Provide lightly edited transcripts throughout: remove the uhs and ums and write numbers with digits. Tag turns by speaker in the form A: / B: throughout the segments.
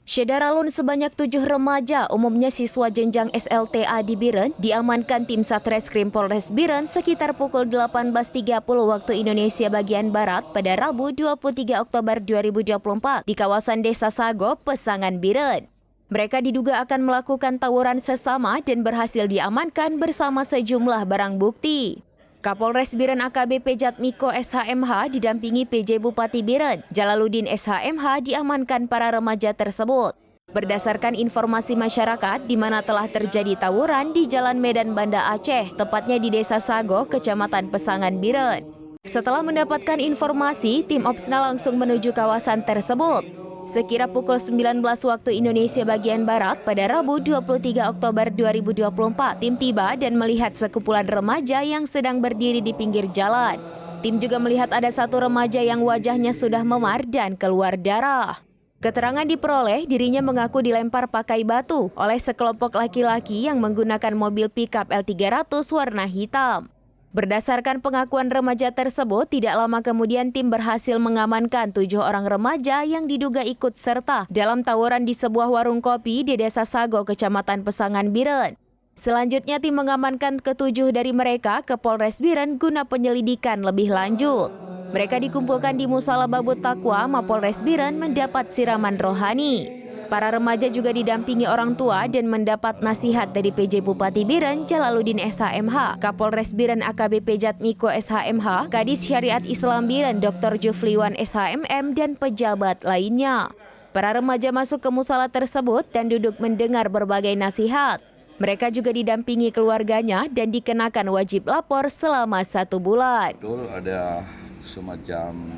A: Syedaralun sebanyak 7 remaja, umumnya siswa jenjang SLTA di Biren, diamankan tim Satreskrim Polres Biren sekitar pukul 18.30 waktu Indonesia bagian Barat pada Rabu 23 Oktober 2024 di kawasan Desa Sago, Pesangan Biren. Mereka diduga akan melakukan tawuran sesama dan berhasil diamankan bersama sejumlah barang bukti. Kapolres Biren AKBP Jatmiko SHMH didampingi PJ Bupati Biren, Jalaluddin SHMH diamankan para remaja tersebut. Berdasarkan informasi masyarakat di mana telah terjadi tawuran di Jalan Medan Banda Aceh, tepatnya di Desa Sago, Kecamatan Pesangan Biren. Setelah mendapatkan informasi, tim Opsnal langsung menuju kawasan tersebut. Sekira pukul 19 waktu Indonesia bagian Barat pada Rabu 23 Oktober 2024, tim tiba dan melihat sekumpulan remaja yang sedang berdiri di pinggir jalan. Tim juga melihat ada satu remaja yang wajahnya sudah memar dan keluar darah. Keterangan diperoleh, dirinya mengaku dilempar pakai batu oleh sekelompok laki-laki yang menggunakan mobil pickup L300 warna hitam. Berdasarkan pengakuan remaja tersebut, tidak lama kemudian tim berhasil mengamankan 7 orang remaja yang diduga ikut serta dalam tawuran di sebuah warung kopi di Desa Sago, Kecamatan Pesangan Biren. Selanjutnya tim mengamankan ke-7 dari mereka ke Polres Biren guna penyelidikan lebih lanjut. Mereka dikumpulkan di Musala Babut Takwa, Mapolres Biren mendapat siraman rohani. Para remaja juga didampingi orang tua dan mendapat nasihat dari PJ Bupati Biren Jalaluddin SHMH, Kapolres Biren AKBP Jatmiko SHMH, Kadis Syariat Islam Biren Dr. Jufliwan SHMM, dan pejabat lainnya. Para remaja masuk ke musala tersebut dan duduk mendengar berbagai nasihat. Mereka juga didampingi keluarganya dan dikenakan wajib lapor selama 1 bulan.
B: Betul, ada semacam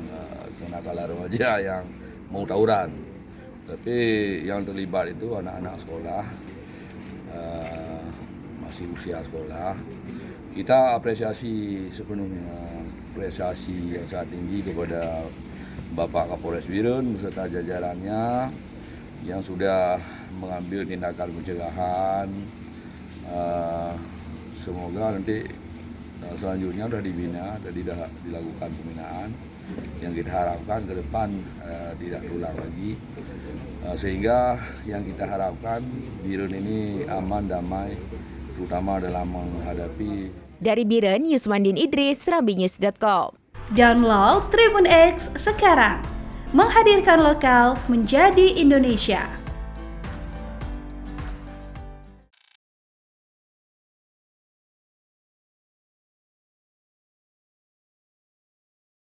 B: kenakalan remaja yang mau tawuran. Tapi yang terlibat itu anak-anak sekolah, masih usia sekolah. Kita apresiasi sepenuhnya, apresiasi yang sangat tinggi kepada Bapak Kapolres Biren beserta jajarannya yang sudah mengambil tindakan pencegahan. Semoga nanti selanjutnya sudah dibina, sudah dilakukan pembinaan. Yang kita harapkan ke depan tidak terulang lagi, sehingga yang kita harapkan Biren ini aman, damai, terutama dalam menghadapi.
A: Dari Biren, Yusmandin Idris, Rambinews.com.
C: Download Tribun X sekarang, menghadirkan lokal menjadi Indonesia.